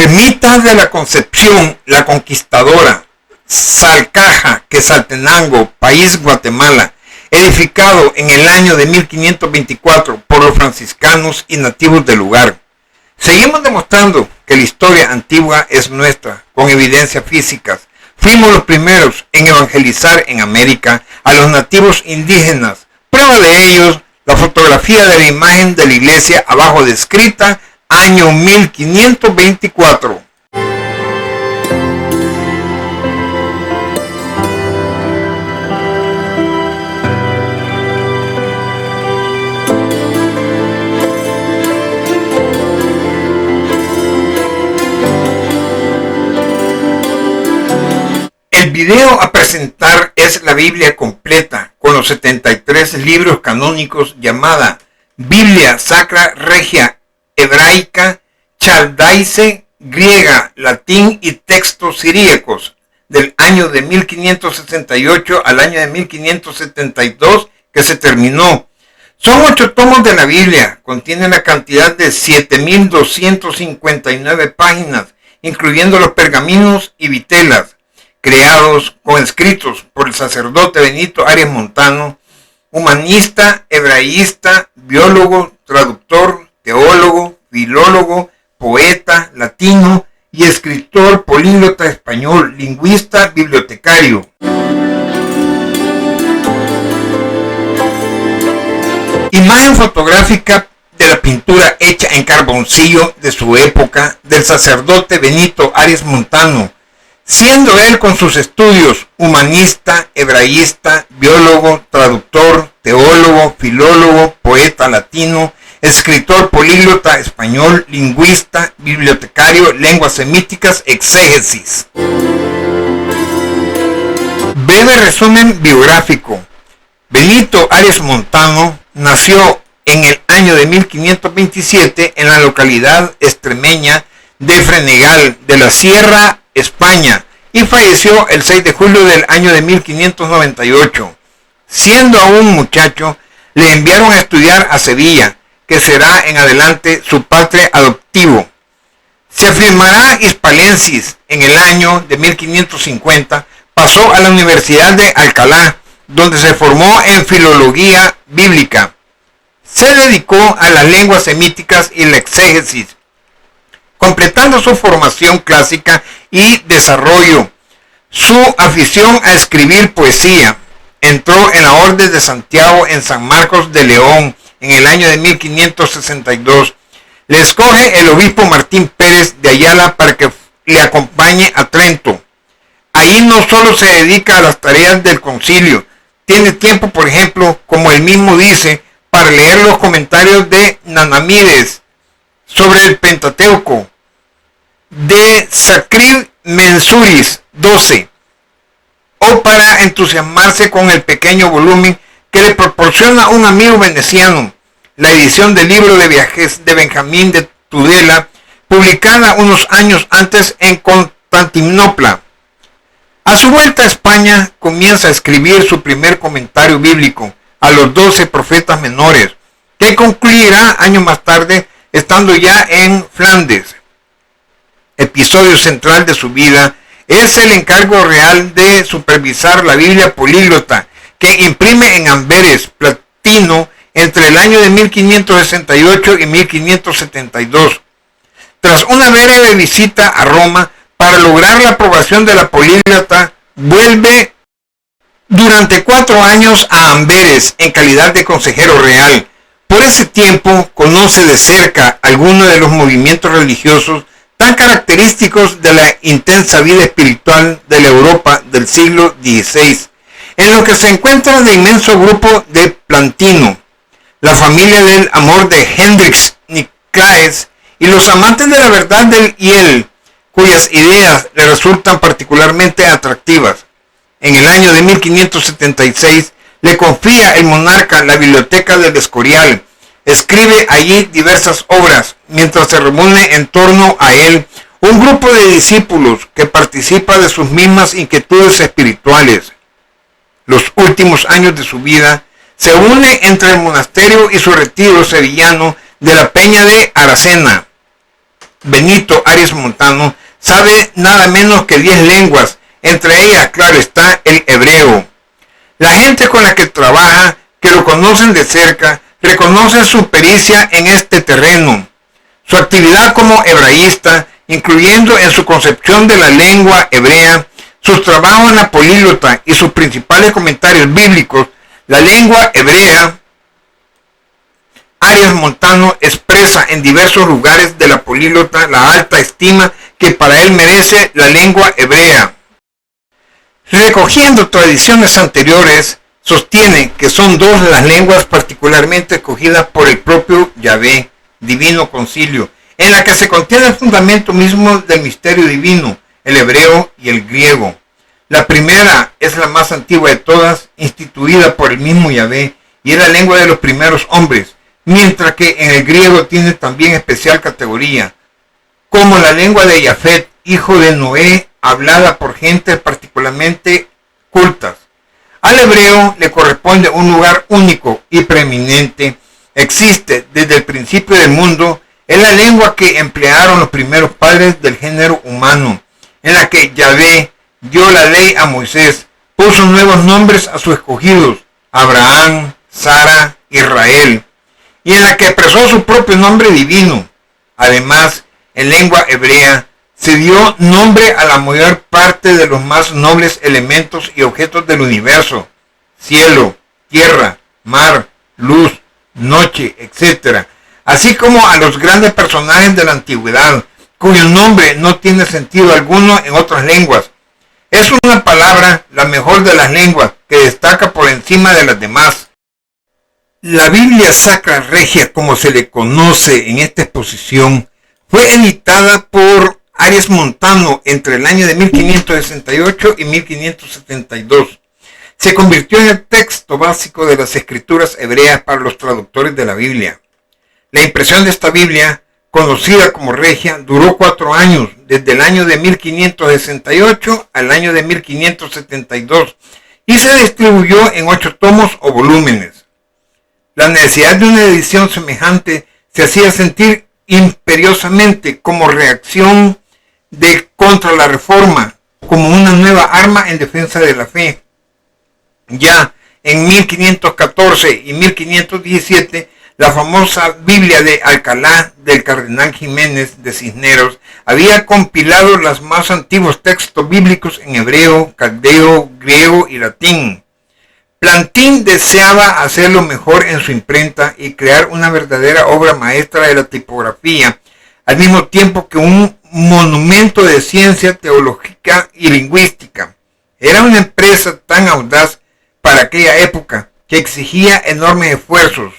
Ermita de la Concepción, la Conquistadora, Salcaja, Quetzaltenango, país Guatemala, edificado en el año de 1524 por los franciscanos y nativos del lugar. Seguimos demostrando que la historia antigua es nuestra, con evidencias físicas. Fuimos los primeros en evangelizar en América a los nativos indígenas. Prueba de ellos, la fotografía de la imagen de la iglesia abajo descrita, año 1524. El video a presentar es la Biblia completa, con los 73 libros canónicos, llamada Biblia Sacra Regia Hebraica, Chaldaice, griega, latín y textos siríacos, del año de 1568 al año de 1572, que se terminó. Son 8 tomos de la Biblia, contienen la cantidad de 7,259 páginas, incluyendo los pergaminos y vitelas, creados con escritos por el sacerdote Benito Arias Montano, humanista, hebraísta, biólogo, traductor, teólogo, filólogo, poeta, latino y escritor políglota español, lingüista, bibliotecario. Imagen fotográfica de la pintura hecha en carboncillo de su época del sacerdote Benito Arias Montano, siendo él con sus estudios humanista, hebraísta, biólogo, traductor, teólogo, filólogo, poeta latino, escritor políglota español, lingüista, bibliotecario, lenguas semíticas, exégesis. Breve resumen biográfico. Benito Arias Montano nació en el año de 1527 en la localidad extremeña de Frenegal de la Sierra, España, y falleció el 6 de julio del año de 1598. Siendo aún muchacho, le enviaron a estudiar a Sevilla, que será en adelante su patria adoptivo. Se afirmará hispalensis en el año de 1550, pasó a la Universidad de Alcalá, donde se formó en filología bíblica. Se dedicó a las lenguas semíticas y la exégesis, completando su formación clásica y desarrollo su afición a escribir poesía. Entró en la Orden de Santiago en San Marcos de León en el año de 1562. Le escoge el obispo Martín Pérez de Ayala para que le acompañe a Trento. Ahí no solo se dedica a las tareas del concilio, tiene tiempo, por ejemplo, como él mismo dice, para leer los comentarios de Nanamídes sobre el Pentateuco, de Sacri Mensuris 12, o para entusiasmarse con el pequeño volumen que le proporciona un amigo veneciano, la edición del libro de viajes de Benjamín de Tudela, publicada unos años antes en Constantinopla. A su vuelta a España, comienza a escribir su primer comentario bíblico a los 12 profetas menores, que concluirá años más tarde estando ya en Flandes. Episodio central de su vida es el encargo real de supervisar la Biblia políglota, que imprime en Amberes, platino, entre el año de 1568 y 1572. Tras una breve visita a Roma para lograr la aprobación de la políglota, vuelve durante 4 años a Amberes en calidad de consejero real. Por ese tiempo conoce de cerca algunos de los movimientos religiosos tan característicos de la intensa vida espiritual de la Europa del siglo XVI, en lo que se encuentra el inmenso grupo de Plantino, la familia del amor de Hendrix Nicaise y los amantes de la verdad del Hiel, cuyas ideas le resultan particularmente atractivas. En el año de 1576 le confía el monarca la biblioteca del Escorial. Escribe allí diversas obras, mientras se reúne en torno a él un grupo de discípulos que participa de sus mismas inquietudes espirituales. Los últimos años de su vida se une entre el monasterio y su retiro sevillano de la Peña de Aracena. Benito Arias Montano sabe nada menos que 10 lenguas, entre ellas, claro está, el hebreo. La gente con la que trabaja, que lo conocen de cerca, reconoce su pericia en este terreno. Su actividad como hebraísta, incluyendo en su concepción de la lengua hebrea, sus trabajos en la políglota y sus principales comentarios bíblicos, la lengua hebrea, Arias Montano expresa en diversos lugares de la políglota la alta estima que para él merece la lengua hebrea. Recogiendo tradiciones anteriores, sostiene que son 2 las lenguas particularmente escogidas por el propio Yahvé, Divino Concilio, en la que se contiene el fundamento mismo del misterio divino, el hebreo y el griego. La primera es la más antigua de todas, instituida por el mismo Yahvé, y es la lengua de los primeros hombres, mientras que en el griego tiene también especial categoría, como la lengua de Jafet, hijo de Noé, hablada por gentes particularmente cultas. Al hebreo le corresponde un lugar único y preeminente. Existe desde el principio del mundo. Es la lengua que emplearon los primeros padres del género humano, en la que Yahvé dio la ley a Moisés, puso nuevos nombres a sus escogidos, Abraham, Sara, Israel, y en la que expresó su propio nombre divino. Además, en lengua hebrea, se dio nombre a la mayor parte de los más nobles elementos y objetos del universo: cielo, tierra, mar, luz, noche, etc. Así como a los grandes personajes de la antigüedad, cuyo nombre no tiene sentido alguno en otras lenguas. Es una palabra, la mejor de las lenguas, que destaca por encima de las demás. La Biblia Sacra Regia, como se le conoce en esta exposición, fue editada por Arias Montano entre el año de 1568 y 1572. Se convirtió en el texto básico de las escrituras hebreas para los traductores de la Biblia. La impresión de esta Biblia, conocida como Regia, duró 4 años, desde el año de 1568 al año de 1572, y se distribuyó en 8 tomos o volúmenes. La necesidad de una edición semejante se hacía sentir imperiosamente como reacción contra la reforma, como una nueva arma en defensa de la fe. Ya en 1514 y 1517, la famosa Biblia de Alcalá del cardenal Jiménez de Cisneros había compilado los más antiguos textos bíblicos en hebreo, caldeo, griego y latín. Plantin deseaba hacerlo mejor en su imprenta y crear una verdadera obra maestra de la tipografía, al mismo tiempo que un monumento de ciencia teológica y lingüística. Era una empresa tan audaz para aquella época que exigía enormes esfuerzos.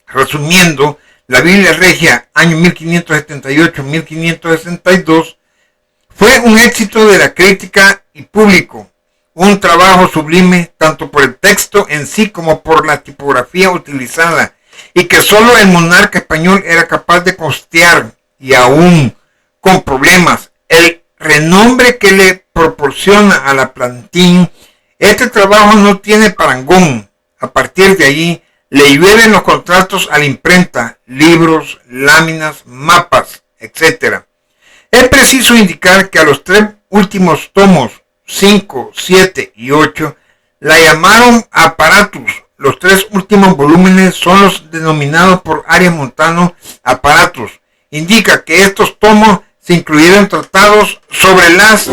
Resumiendo, la Biblia Regia, año 1578-1562, fue un éxito de la crítica y público, un trabajo sublime tanto por el texto en sí como por la tipografía utilizada, y que solo el monarca español era capaz de costear, y aún con problemas, el renombre que le proporciona a la Plantin. Este trabajo no tiene parangón. A partir de allí le llueven los contratos a la imprenta, libros, láminas, mapas, etc. Es preciso indicar que a los 3 últimos tomos, 5, 7 y 8, la llamaron Apparatus. Los 3 últimos volúmenes son los denominados por Arias Montano Apparatus. Indica que estos tomos se incluyeron tratados sobre las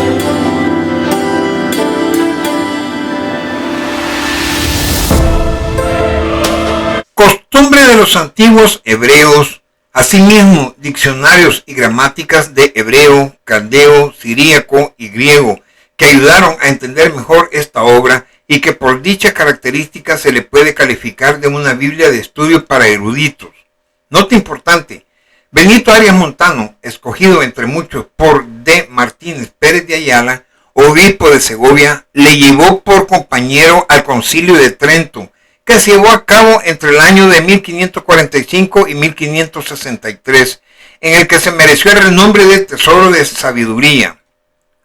costumbres de los antiguos hebreos, asimismo diccionarios y gramáticas de hebreo, caldeo, siríaco y griego, que ayudaron a entender mejor esta obra y que por dicha característica se le puede calificar de una Biblia de estudio para eruditos. Nota importante: Benito Arias Montano, escogido entre muchos por D. Martínez Pérez de Ayala, obispo de Segovia, le llevó por compañero al Concilio de Trento, que se llevó a cabo entre el año de 1545 y 1563, en el que se mereció el renombre de tesoro de sabiduría.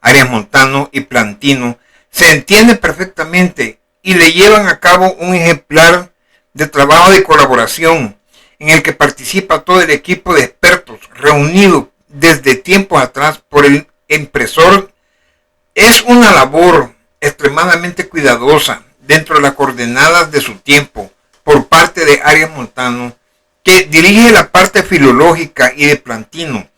Arias Montano y Plantino se entienden perfectamente y le llevan a cabo un ejemplar de trabajo de colaboración, en el que participa todo el equipo de expertos reunido desde tiempos atrás por el impresor. Es una labor extremadamente cuidadosa dentro de las coordenadas de su tiempo por parte de Arias Montano, que dirige la parte filológica, y de Plantino,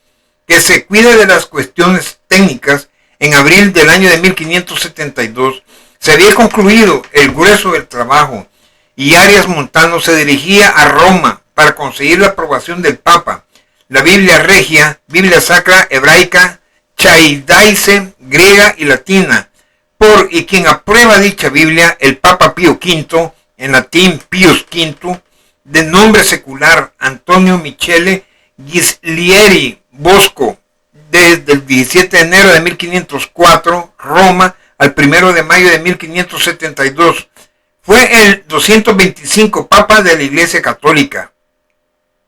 que se cuida de las cuestiones técnicas. En abril del año de 1572 se había concluido el grueso del trabajo y Arias Montano se dirigía a Roma para conseguir la aprobación del Papa. La Biblia Regia, Biblia Sacra Hebraica, Chaidaice, griega y latina, por y quien aprueba dicha Biblia, el Papa Pío V, en latín Pius V, de nombre secular Antonio Michele Ghislieri Bosco, desde el 17 de enero de 1504, Roma, al 1 de mayo de 1572. Fue el 225 Papa de la Iglesia Católica.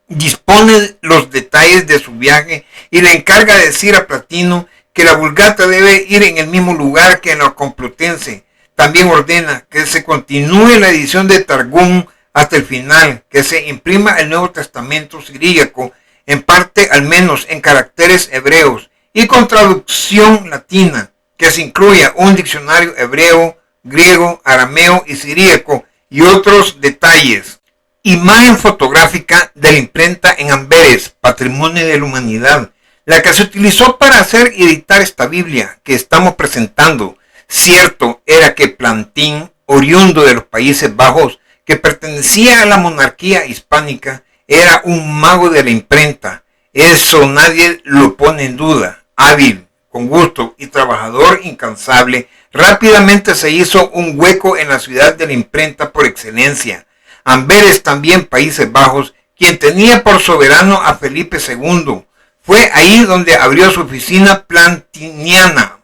Dispone los detalles de su viaje y le encarga de decir a Platino que la Vulgata debe ir en el mismo lugar que en la Complutense. También ordena que se continúe la edición de Targum hasta el final, que se imprima el Nuevo Testamento siríaco, en parte al menos en caracteres hebreos, y con traducción latina, que se incluya un diccionario hebreo, griego, arameo y siríaco, y otros detalles. Imagen fotográfica de la imprenta en Amberes, Patrimonio de la Humanidad, la que se utilizó para hacer y editar esta Biblia que estamos presentando. Cierto era que Plantin, oriundo de los Países Bajos, que pertenecía a la monarquía hispánica, era un mago de la imprenta. Eso nadie lo pone en duda. Hábil, con gusto y trabajador incansable, rápidamente se hizo un hueco en la ciudad de la imprenta por excelencia. Amberes, también Países Bajos, quien tenía por soberano a Felipe II. Fue ahí donde abrió su oficina plantiniana.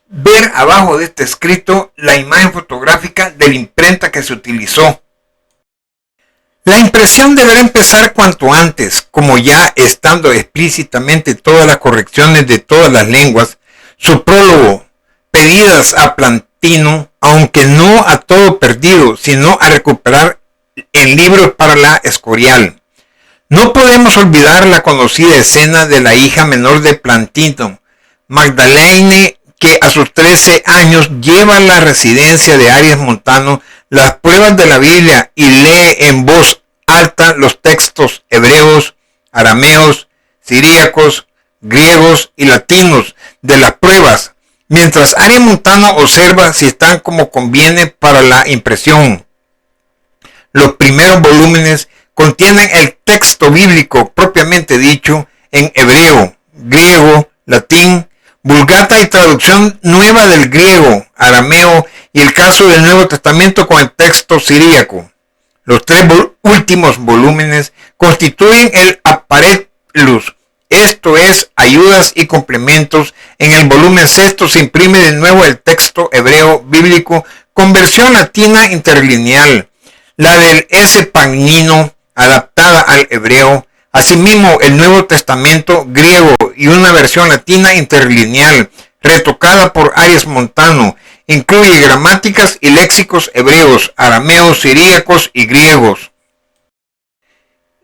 Ver abajo de este escrito la imagen fotográfica de la imprenta que se utilizó. La impresión deberá empezar cuanto antes, como ya estando explícitamente todas las correcciones de todas las lenguas, su prólogo, pedidas a Plantino, aunque no a todo perdido, sino a recuperar en libros para la Escorial. No podemos olvidar la conocida escena de la hija menor de Plantino, Magdalene, que a sus 13 años lleva a la residencia de Arias Montano las pruebas de la Biblia y lee en voz alta los textos hebreos, arameos, siríacos, griegos y latinos de las pruebas, mientras Arias Montano observa si están como conviene para la impresión. Los primeros volúmenes contienen el texto bíblico propiamente dicho en hebreo, griego, latín, vulgata y traducción nueva del griego, arameo y el caso del Nuevo Testamento con el texto siríaco. Los 3 últimos volúmenes constituyen el Apparetlus, esto es, ayudas y complementos. En el volumen 6 se imprime de nuevo el texto hebreo bíblico con versión latina interlineal, la del S. Pagnino, adaptada al hebreo, asimismo el Nuevo Testamento griego y una versión latina interlineal, retocada por Arias Montano, incluye gramáticas y léxicos hebreos, arameos, siríacos y griegos.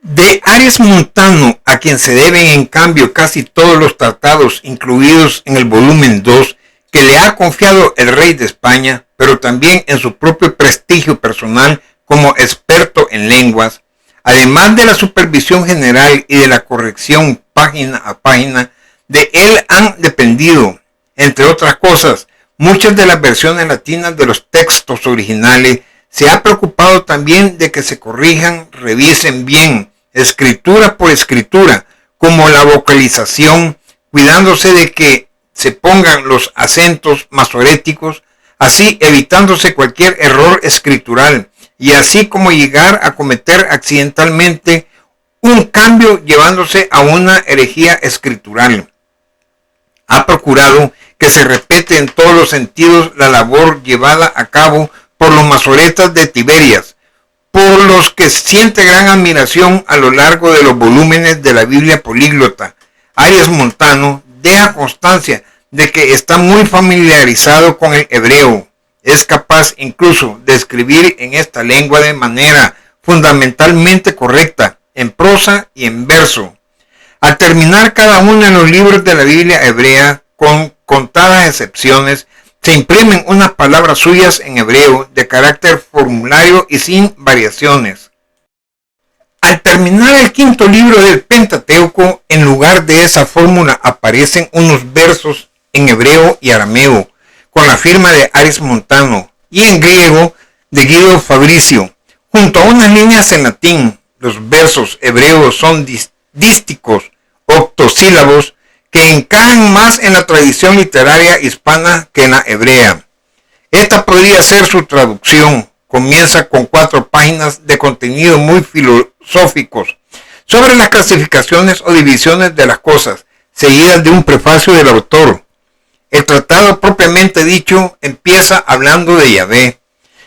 De Arias Montano, a quien se deben en cambio casi todos los tratados incluidos en el volumen 2, que le ha confiado el rey de España, pero también en su propio prestigio personal como experto en lenguas, además de la supervisión general y de la corrección página a página, de él han dependido, entre otras cosas, muchas de las versiones latinas de los textos originales. Se ha preocupado también de que se corrijan, revisen bien, escritura por escritura, como la vocalización, cuidándose de que se pongan los acentos masoréticos, así evitándose cualquier error escritural, y así como llegar a cometer accidentalmente un cambio llevándose a una herejía escritural. Ha procurado que se respete en todos los sentidos la labor llevada a cabo por los masoretas de Tiberias, por los que siente gran admiración a lo largo de los volúmenes de la Biblia políglota. Arias Montano deja constancia de que está muy familiarizado con el hebreo. Es capaz incluso de escribir en esta lengua de manera fundamentalmente correcta, en prosa y en verso. Al terminar cada uno de los libros de la Biblia hebrea, con contadas excepciones, se imprimen unas palabras suyas en hebreo de carácter formulario y sin variaciones. Al terminar el quinto libro del Pentateuco, en lugar de esa fórmula aparecen unos versos en hebreo y arameo, con la firma de Arias Montano, y en griego de Guido Fabricio, junto a unas líneas en latín. Los versos hebreos son dísticos, octosílabos, que encajan más en la tradición literaria hispana que en la hebrea. Esta podría ser su traducción. Comienza con 4 páginas de contenido muy filosóficos sobre las clasificaciones o divisiones de las cosas, seguidas de un prefacio del autor. El tratado propiamente dicho empieza hablando de Yahvé.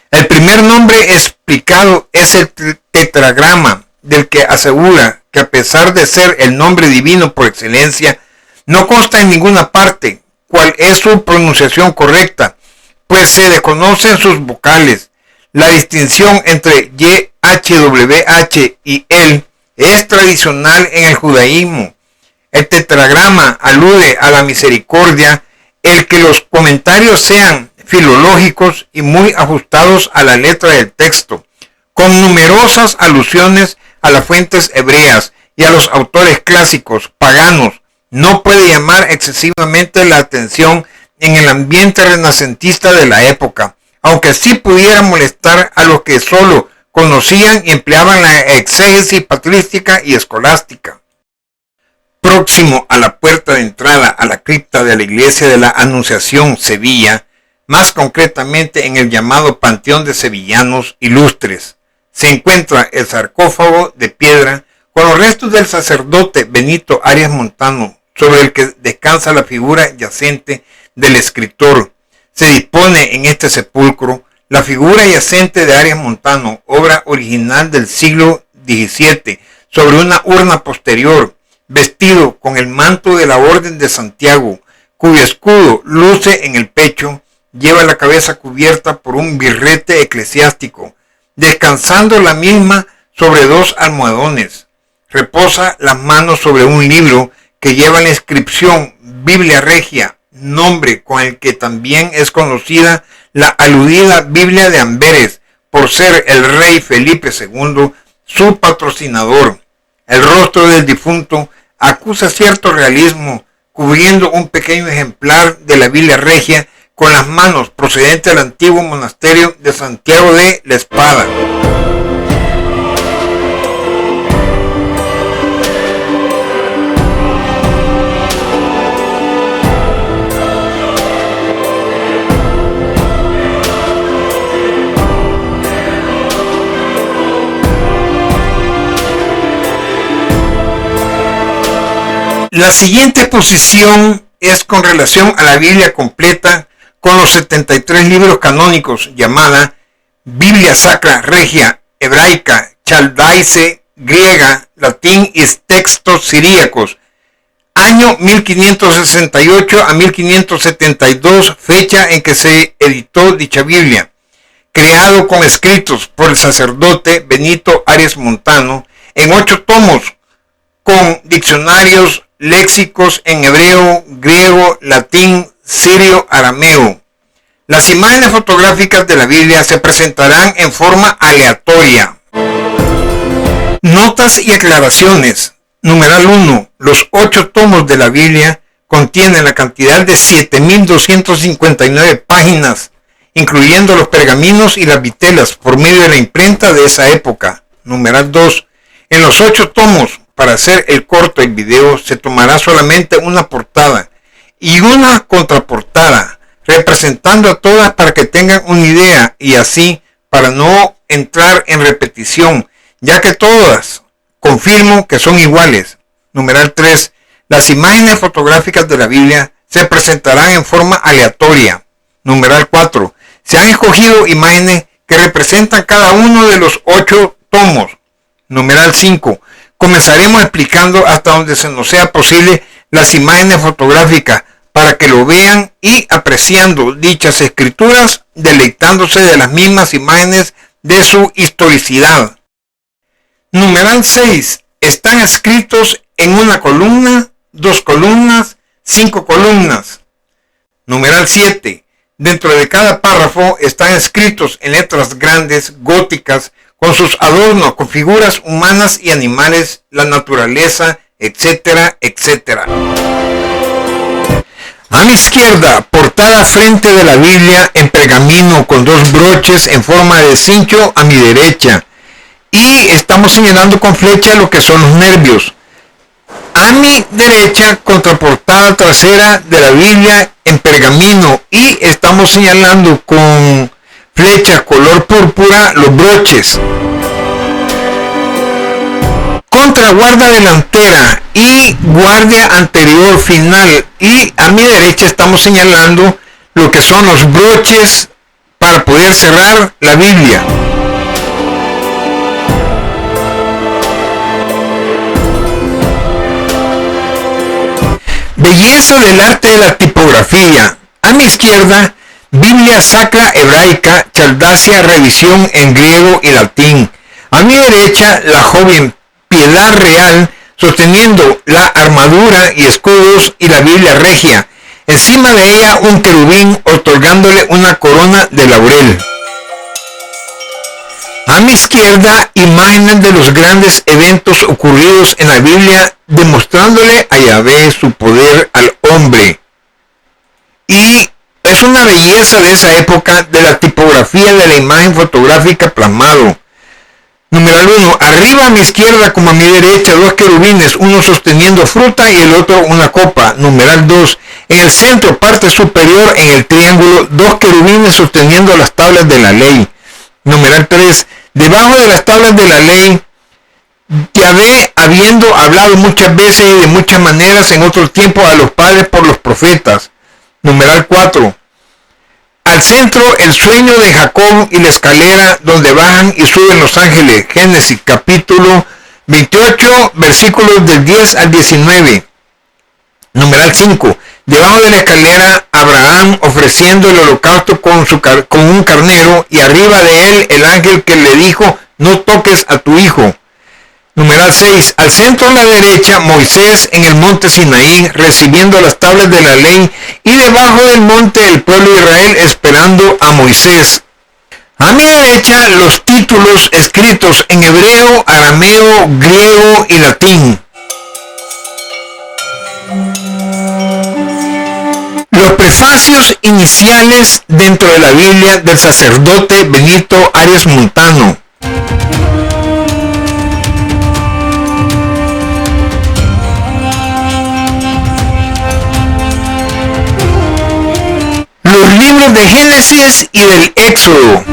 El primer nombre explicado es el tetragrama, del que asegura que a pesar de ser el nombre divino por excelencia, no consta en ninguna parte cuál es su pronunciación correcta, pues se desconocen sus vocales. La distinción entre YHWH y él es tradicional en el judaísmo. El tetragrama alude a la misericordia, el que los comentarios sean filológicos y muy ajustados a la letra del texto, con numerosas alusiones a las fuentes hebreas y a los autores clásicos paganos. No puede llamar excesivamente la atención en el ambiente renacentista de la época, aunque sí pudiera molestar a los que solo conocían y empleaban la exégesis patrística y escolástica. Próximo a la puerta de entrada a la cripta de la iglesia de la Anunciación, Sevilla, más concretamente en el llamado Panteón de Sevillanos Ilustres, se encuentra el sarcófago de piedra con los restos del sacerdote Benito Arias Montano, sobre el que descansa la figura yacente del escritor. Se dispone en este sepulcro la figura yacente de Arias Montano, obra original del siglo XVII, sobre una urna posterior, vestido con el manto de la Orden de Santiago, cuyo escudo luce en el pecho, lleva la cabeza cubierta por un birrete eclesiástico, descansando la misma sobre 2 almohadones. Reposa las manos sobre un libro que lleva la inscripción Biblia Regia, nombre con el que también es conocida la aludida Biblia de Amberes, por ser el rey Felipe II su patrocinador. El rostro del difunto acusa cierto realismo, cubriendo un pequeño ejemplar de la Biblia Regia con las manos, procedente del antiguo monasterio de Santiago de la Espada. La siguiente posición es con relación a la Biblia completa con los 73 libros canónicos, llamada Biblia Sacra Regia Hebraica Chaldaice griega, latín y textos siríacos. Año 1568 a 1572, fecha en que se editó dicha Biblia. Creado con escritos por el sacerdote Benito Arias Montano en 8 tomos, con diccionarios, léxicos en hebreo, griego, latín, sirio, arameo. Las imágenes fotográficas de la Biblia se presentarán en forma aleatoria. Notas y aclaraciones. Numeral 1. Los 8 tomos de la Biblia contienen la cantidad de 7.259 páginas, incluyendo los pergaminos y las vitelas por medio de la imprenta de esa época. Numeral 2. En los 8 tomos, para hacer el corto en video, se tomará solamente una portada y una contraportada, representando a todas para que tengan una idea y así para no entrar en repetición, ya que todas confirmo que son iguales. Numeral 3. Las imágenes fotográficas de la Biblia se presentarán en forma aleatoria. Numeral 4. Se han escogido imágenes que representan cada uno de los 8 tomos. Numeral 5. Comenzaremos explicando hasta donde se nos sea posible las imágenes fotográficas para que lo vean y apreciando dichas escrituras, deleitándose de las mismas imágenes de su historicidad. Numeral 6. Están escritos en una columna, 2 columnas, 5 columnas. Numeral 7. Dentro de cada párrafo están escritos en letras grandes, góticas, con sus adornos, con figuras humanas y animales, la naturaleza, etcétera, etcétera. A mi izquierda, portada frente de la Biblia en pergamino con 2 broches en forma de cincho a mi derecha. Y estamos señalando con flecha lo que son los nervios. A mi derecha, contraportada trasera de la Biblia en pergamino y estamos señalando con flecha color púrpura los broches. Contraguarda delantera y guardia anterior final, y a mi derecha estamos señalando lo que son los broches para poder cerrar la Biblia. Belleza del arte de la tipografía. A mi izquierda, Biblia Sacra Hebraica, Chaldacia, revisión en griego y latín. A mi derecha, la joven Piedad Real, sosteniendo la armadura y escudos y la Biblia Regia. Encima de ella, un querubín, otorgándole una corona de laurel. A mi izquierda, imágenes de los grandes eventos ocurridos en la Biblia, demostrándole a Yahvé su poder al hombre. Y es una belleza de esa época de la tipografía de la imagen fotográfica plasmado. Numeral 1. Arriba a mi izquierda como a mi derecha, 2 querubines, uno sosteniendo fruta y el otro una copa. Numeral 2. En el centro, parte superior en el triángulo, 2 querubines sosteniendo las tablas de la ley. Numeral 3. Debajo de las tablas de la ley, Yahvé, habiendo hablado muchas veces y de muchas maneras en otro tiempo a los padres por los profetas. Numeral 4. Al centro, el sueño de Jacob y la escalera donde bajan y suben los ángeles. Génesis capítulo 28, versículos del 10 al 19. Numeral 5. Debajo de la escalera, Abraham ofreciendo el holocausto con un carnero, y arriba de él el ángel que le dijo, no toques a tu hijo. Numeral 6. Al centro a la derecha, Moisés en el monte Sinaí, recibiendo las tablas de la ley, y debajo del monte el pueblo de Israel esperando a Moisés. A mi derecha, los títulos escritos en hebreo, arameo, griego y latín. Los prefacios iniciales dentro de la Biblia del sacerdote Benito Arias Montano. Los libros de Génesis y del Éxodo.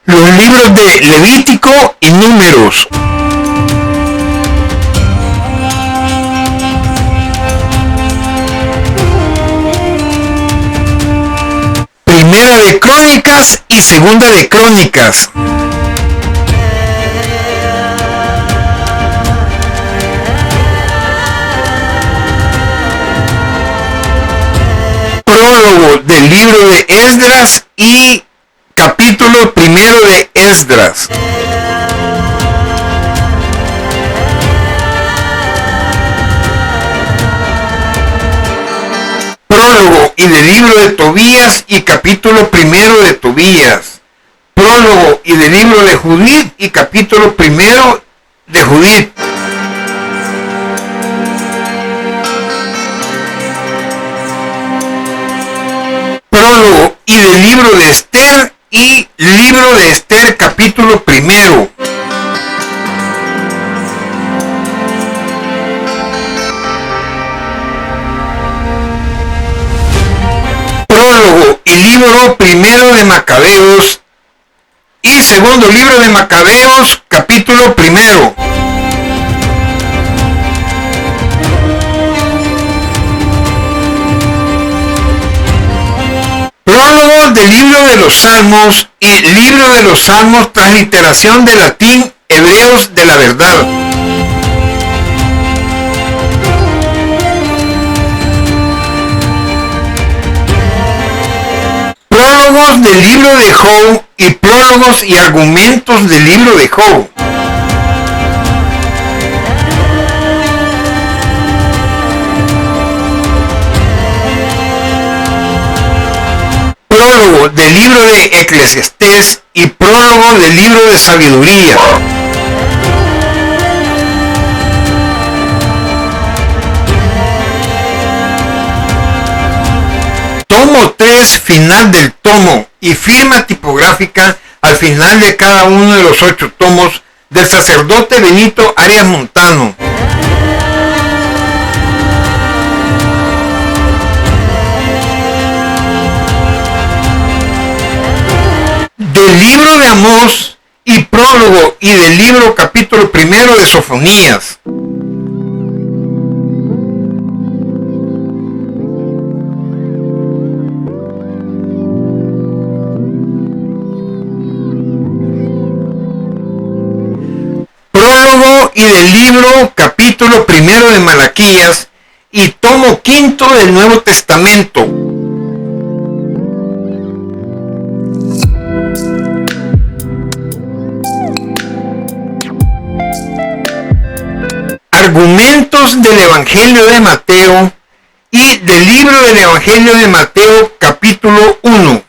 Los libros de Levítico y Números. Primera de Crónicas y Segunda de Crónicas. Prólogo del libro de Esdras y capítulo primero de Esdras. Prólogo y del libro de Tobías y capítulo primero de Tobías. Prólogo y del libro de Judith y capítulo primero de Judith. Prólogo y del libro de Esther y libro de Esther capítulo primero. Prólogo y libro primero de Macabeos y segundo libro de Macabeos capítulo primero. Prólogo del libro de los Salmos y libro de los Salmos, transliteración de latín Hebreos de la Verdad. Prólogos del libro de Job y prólogos y argumentos del libro de Job. Prólogo del libro de Eclesiastés y prólogo del libro de Sabiduría. Tomo 3, final del tomo y firma tipográfica al final de cada uno de los 8 tomos del sacerdote Benito Arias Montano. Del libro de Amós y prólogo y del libro capítulo primero de Sofonías. Prólogo y del libro capítulo primero de Malaquías y tomo quinto del Nuevo Testamento. Argumentos del Evangelio de Mateo y del libro del Evangelio de Mateo capítulo 1.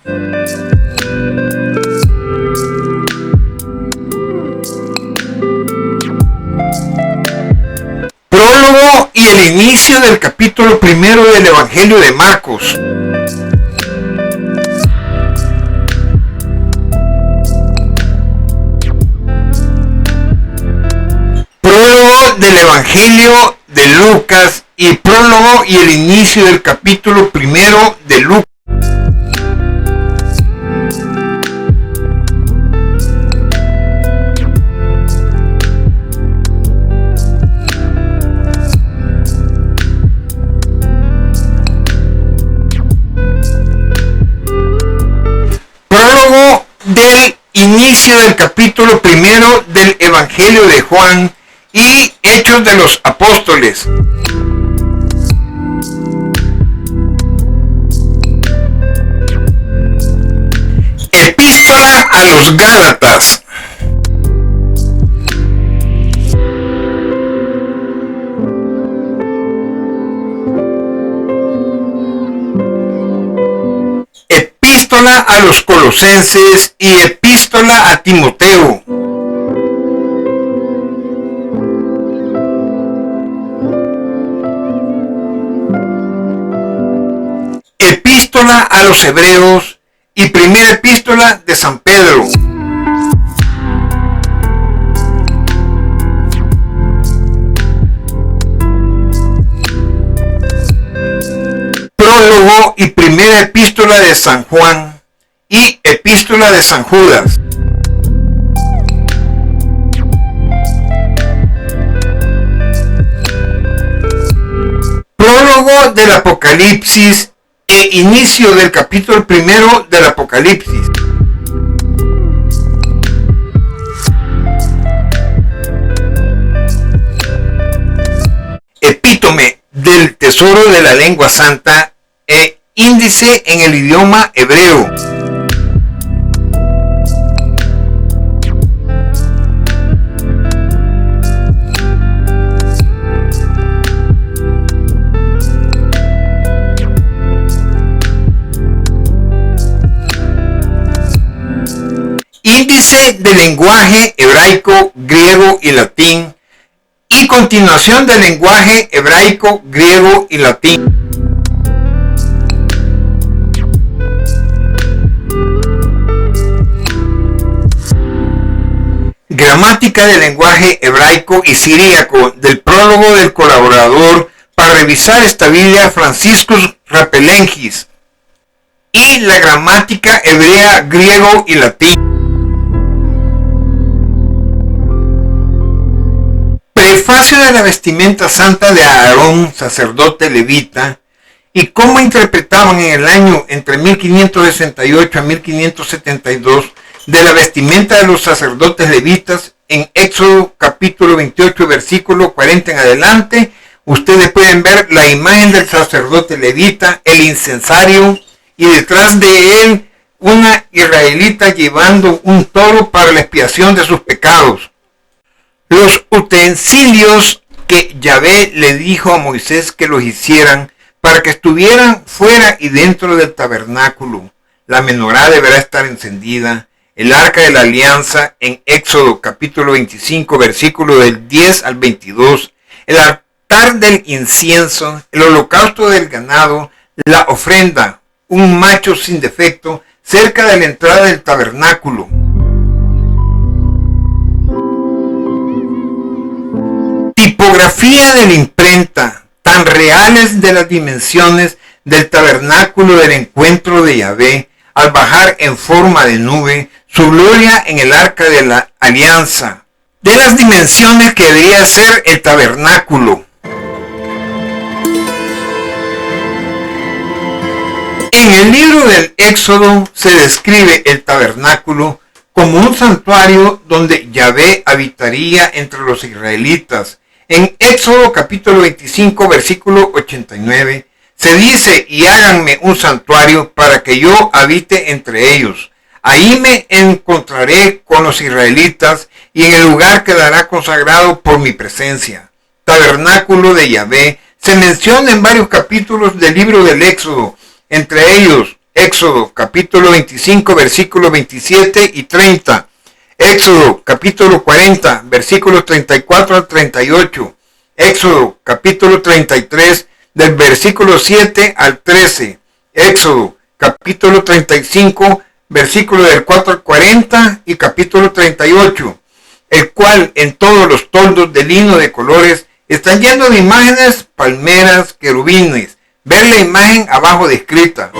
Prólogo y el inicio del capítulo primero del Evangelio de Marcos. Prólogo del Evangelio de Lucas y prólogo y el inicio del capítulo primero de Lucas. Prólogo del inicio del capítulo primero del Evangelio de Juan y Hechos de los Apóstoles. Epístola a los Gálatas. Epístola a los Colosenses y epístola a Timoteo. Epístola a los Hebreos y primera epístola de San Pedro. Prólogo y primera epístola de San Juan y epístola de San Judas. Prólogo del Apocalipsis e inicio del capítulo 1 del Apocalipsis. Epítome del tesoro de la lengua santa e índice en el idioma hebreo. Índice del lenguaje hebraico, griego y latín y continuación del lenguaje hebraico, griego y latín. Gramática del lenguaje hebraico y siríaco del prólogo del colaborador para revisar esta Biblia Franciscus Rapelengis y la gramática hebrea, griego y latín. Prefacio de la vestimenta santa de Aarón, sacerdote levita, y cómo interpretaban en el año entre 1568 a 1572 de la vestimenta de los sacerdotes levitas en Éxodo capítulo 28 versículo 40 en adelante. Ustedes pueden ver la imagen del sacerdote levita, el incensario, y detrás de él una israelita llevando un toro para la expiación de sus pecados. Los utensilios que Yahvé le dijo a Moisés que los hicieran para que estuvieran fuera y dentro del tabernáculo. La menorá deberá estar encendida, el arca de la alianza en Éxodo capítulo 25 versículo del 10 al 22, el altar del incienso, el holocausto del ganado, la ofrenda, un macho sin defecto cerca de la entrada del tabernáculo. Tipografía de la imprenta, tan reales de las dimensiones del tabernáculo del encuentro de Yahvé, al bajar en forma de nube, su gloria en el arca de la alianza, de las dimensiones que debería ser el tabernáculo. En el libro del Éxodo se describe el tabernáculo como un santuario donde Yahvé habitaría entre los israelitas. En Éxodo capítulo 25 versículo 89 se dice: y háganme un santuario para que yo habite entre ellos. Ahí me encontraré con los israelitas y en el lugar quedará consagrado por mi presencia. Tabernáculo de Yahvé se menciona en varios capítulos del libro del Éxodo, entre ellos Éxodo capítulo 25 versículos 27 y 30. Éxodo capítulo 40 versículos 34 al 38. Éxodo capítulo 33 del versículo 7 al 13. Éxodo capítulo 35 versículo del 4 al 40 y capítulo 38, el cual en todos los toldos de lino de colores están llenos de imágenes, palmeras, querubines. Ver la imagen abajo descrita.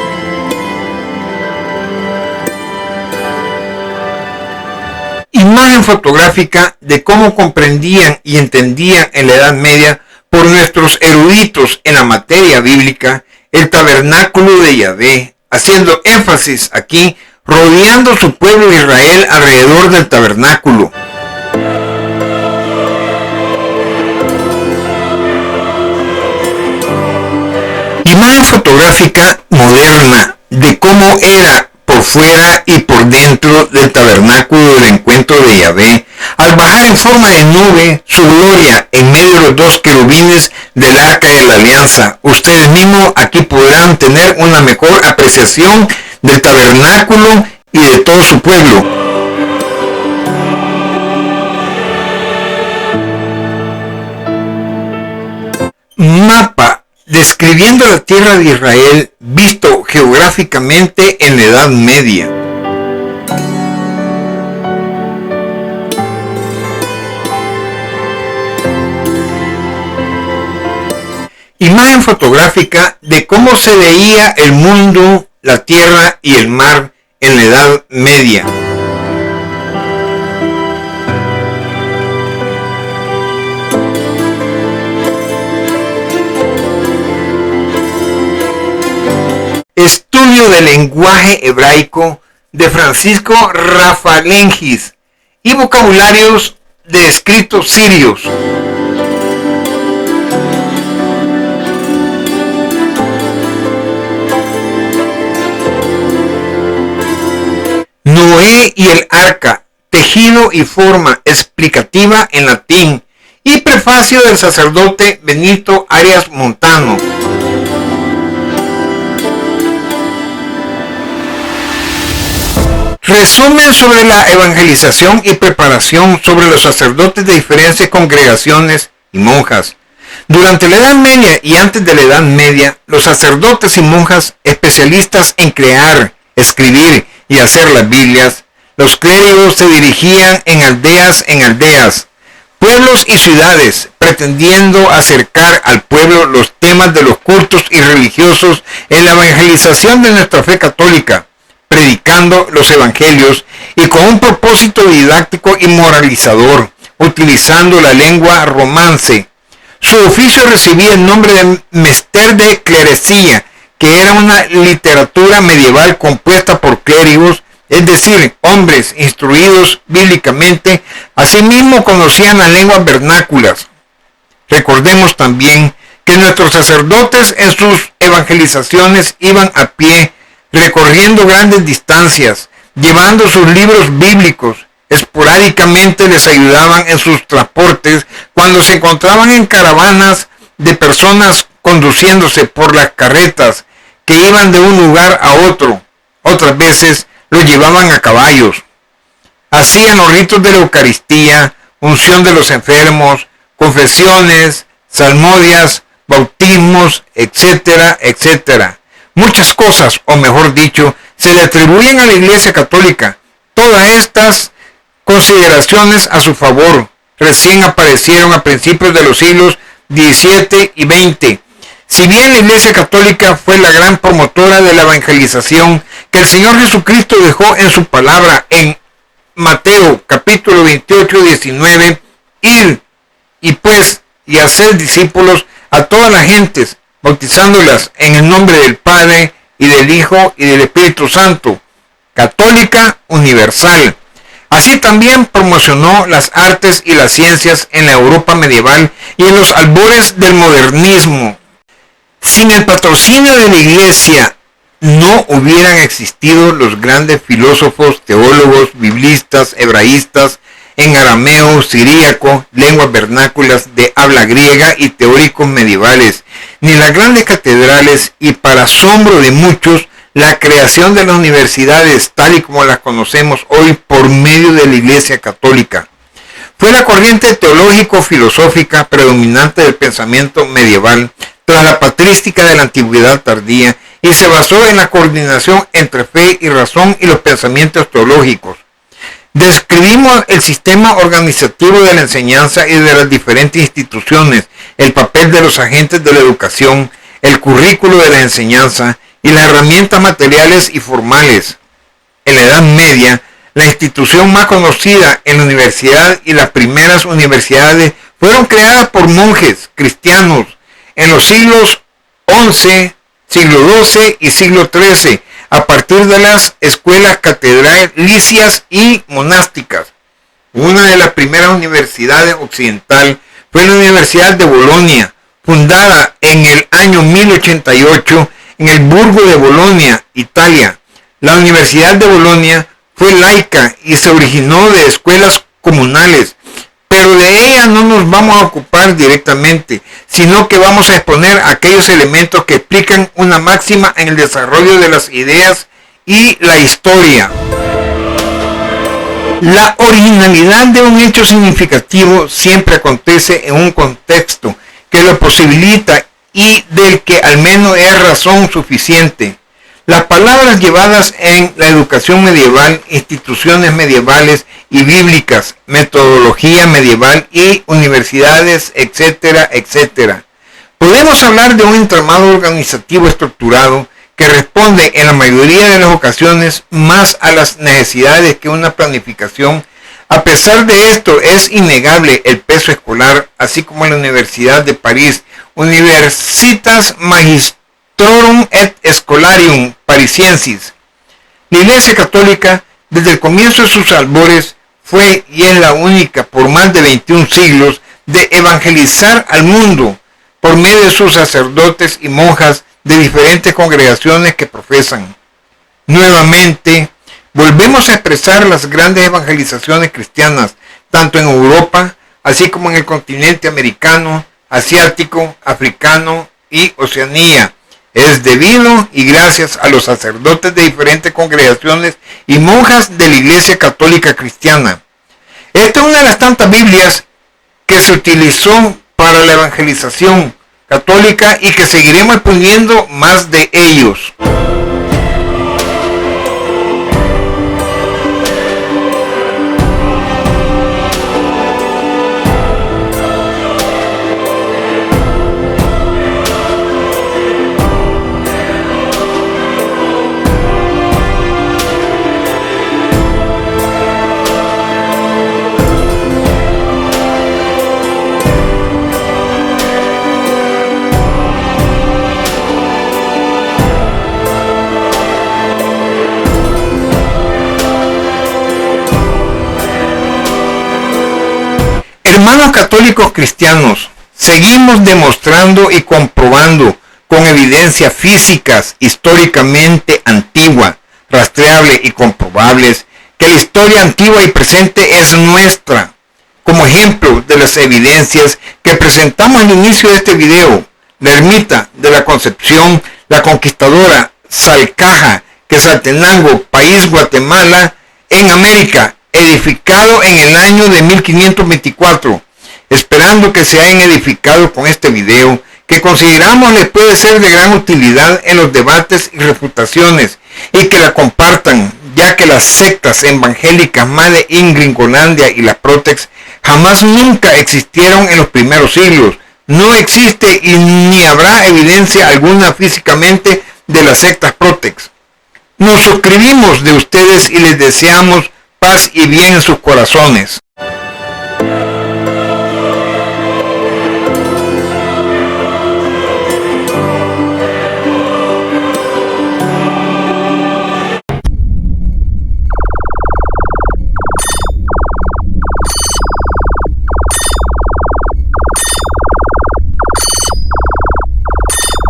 Imagen fotográfica de cómo comprendían y entendían en la Edad Media por nuestros eruditos en la materia bíblica el tabernáculo de Yahvé, haciendo énfasis aquí, rodeando su pueblo Israel alrededor del tabernáculo. Imagen fotográfica moderna de cómo era por fuera y por dentro del tabernáculo del encuentro de Yahvé, al bajar en forma de nube su gloria en medio de los dos querubines del arca de la alianza. Ustedes mismos aquí podrán tener una mejor apreciación del tabernáculo y de todo su pueblo. Mapa describiendo la tierra de Israel visto geográficamente en la Edad Media. Imagen fotográfica de cómo se veía el mundo, la tierra y el mar en la Edad Media. dominio del lenguaje hebraico de Francisco Rafalengis y vocabularios de escritos sirios. Noé y el arca, tejido y forma explicativa en latín, y prefacio del sacerdote Benito Arias Montano. Resumen sobre la evangelización y preparación sobre los sacerdotes de diferentes congregaciones y monjas. Durante la Edad Media y antes de la Edad Media, los sacerdotes y monjas especialistas en crear, escribir y hacer las Biblias, los clérigos se dirigían en aldeas, pueblos y ciudades, pretendiendo acercar al pueblo los temas de los cultos y religiosos en la evangelización de nuestra fe católica, predicando los evangelios y con un propósito didáctico y moralizador, utilizando la lengua romance. Su oficio recibía el nombre de Mester de Clerecía, que era una literatura medieval compuesta por clérigos, es decir, hombres instruidos bíblicamente. Asimismo conocían las lenguas vernáculas. Recordemos también que nuestros sacerdotes en sus evangelizaciones iban a pie, recorriendo grandes distancias, llevando sus libros bíblicos. Esporádicamente les ayudaban en sus transportes cuando se encontraban en caravanas de personas conduciéndose por las carretas que iban de un lugar a otro. Otras veces los llevaban a caballos. Hacían los ritos de la Eucaristía, unción de los enfermos, confesiones, salmodias, bautismos, etcétera, etcétera. Muchas cosas, o mejor dicho, se le atribuyen a la Iglesia Católica. Todas estas consideraciones a su favor recién aparecieron a principios de los siglos XVII y XX. Si bien la Iglesia Católica fue la gran promotora de la evangelización que el Señor Jesucristo dejó en su palabra en Mateo capítulo 28, 19, ir y hacer discípulos a todas las gentes, bautizándolas en el nombre del Padre y del Hijo y del Espíritu Santo, católica universal. Así también promocionó las artes y las ciencias en la Europa medieval y en los albores del modernismo. Sin el patrocinio de la Iglesia no hubieran existido los grandes filósofos, teólogos, biblistas, hebraístas, en arameo, siríaco, lenguas vernáculas de habla griega y teóricos medievales, ni las grandes catedrales y, para asombro de muchos, la creación de las universidades tal y como las conocemos hoy por medio de la Iglesia Católica. Fue la corriente teológico-filosófica predominante del pensamiento medieval tras la patrística de la antigüedad tardía y se basó en la coordinación entre fe y razón y los pensamientos teológicos. Describimos el sistema organizativo de la enseñanza y de las diferentes instituciones, el papel de los agentes de la educación, el currículo de la enseñanza y las herramientas materiales y formales. En la Edad Media, la institución más conocida en la universidad y las primeras universidades fueron creadas por monjes cristianos en los siglos XI, siglo XII y siglo XIII, a partir de las escuelas catedralicias y monásticas. Una de las primeras universidades occidentales fue la Universidad de Bolonia, fundada en el año 1088 en el Burgo de Bolonia, Italia. La Universidad de Bolonia fue laica y se originó de escuelas comunales, pero de ella no nos vamos a ocupar directamente, sino que vamos a exponer aquellos elementos que explican una máxima en el desarrollo de las ideas y la historia. La originalidad de un hecho significativo siempre acontece en un contexto que lo posibilita y del que al menos es razón suficiente. Las palabras llevadas en la educación medieval, instituciones medievales y bíblicas, metodología medieval y universidades, etcétera, etcétera. Podemos hablar de un entramado organizativo estructurado que responde en la mayoría de las ocasiones más a las necesidades que una planificación. A pesar de esto, es innegable el peso escolar, así como en la Universidad de París, Universitas Sacrorum et Scholarium Parisiensis. La Iglesia Católica, desde el comienzo de sus albores, fue y es la única por más de 21 siglos de evangelizar al mundo por medio de sus sacerdotes y monjas de diferentes congregaciones que profesan. Nuevamente, volvemos a expresar las grandes evangelizaciones cristianas, tanto en Europa, así como en el continente americano, asiático, africano y Oceanía. Es debido y gracias a los sacerdotes de diferentes congregaciones y monjas de la Iglesia Católica Cristiana. Esta es una de las tantas Biblias que se utilizó para la evangelización católica y que seguiremos poniendo más de ellos. Hermanos católicos cristianos, seguimos demostrando y comprobando con evidencias físicas históricamente antigua, rastreable y comprobables que la historia antigua y presente es nuestra. Como ejemplo de las evidencias que presentamos al inicio de este video, la ermita de la Concepción, la Conquistadora, Salcaja, Quetzaltenango, país Guatemala, en América, edificado en el año de 1524, esperando que se hayan edificado con este video, que consideramos les puede ser de gran utilidad en los debates y refutaciones, y que la compartan, ya que las sectas evangélicas Made in Gringolandia y las Protex jamás nunca existieron en los primeros siglos. No existe y ni habrá evidencia alguna físicamente de las sectas Protex. Nos suscribimos de ustedes y les deseamos paz y bien en sus corazones.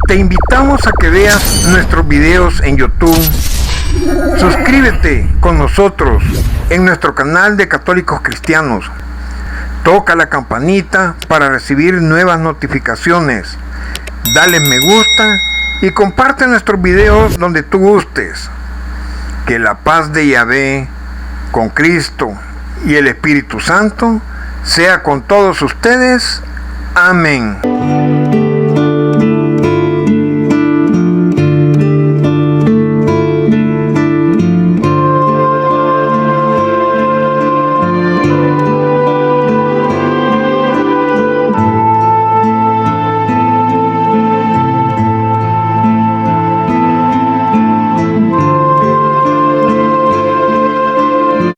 Te invitamos a que veas nuestros videos en YouTube. Suscríbete con nosotros en nuestro canal de Católicos Cristianos. Toca la campanita para recibir nuevas notificaciones. Dale me gusta y comparte nuestros videos donde tú gustes. Que la paz de Yahvé, con Cristo y el Espíritu Santo, sea con todos ustedes. Amén.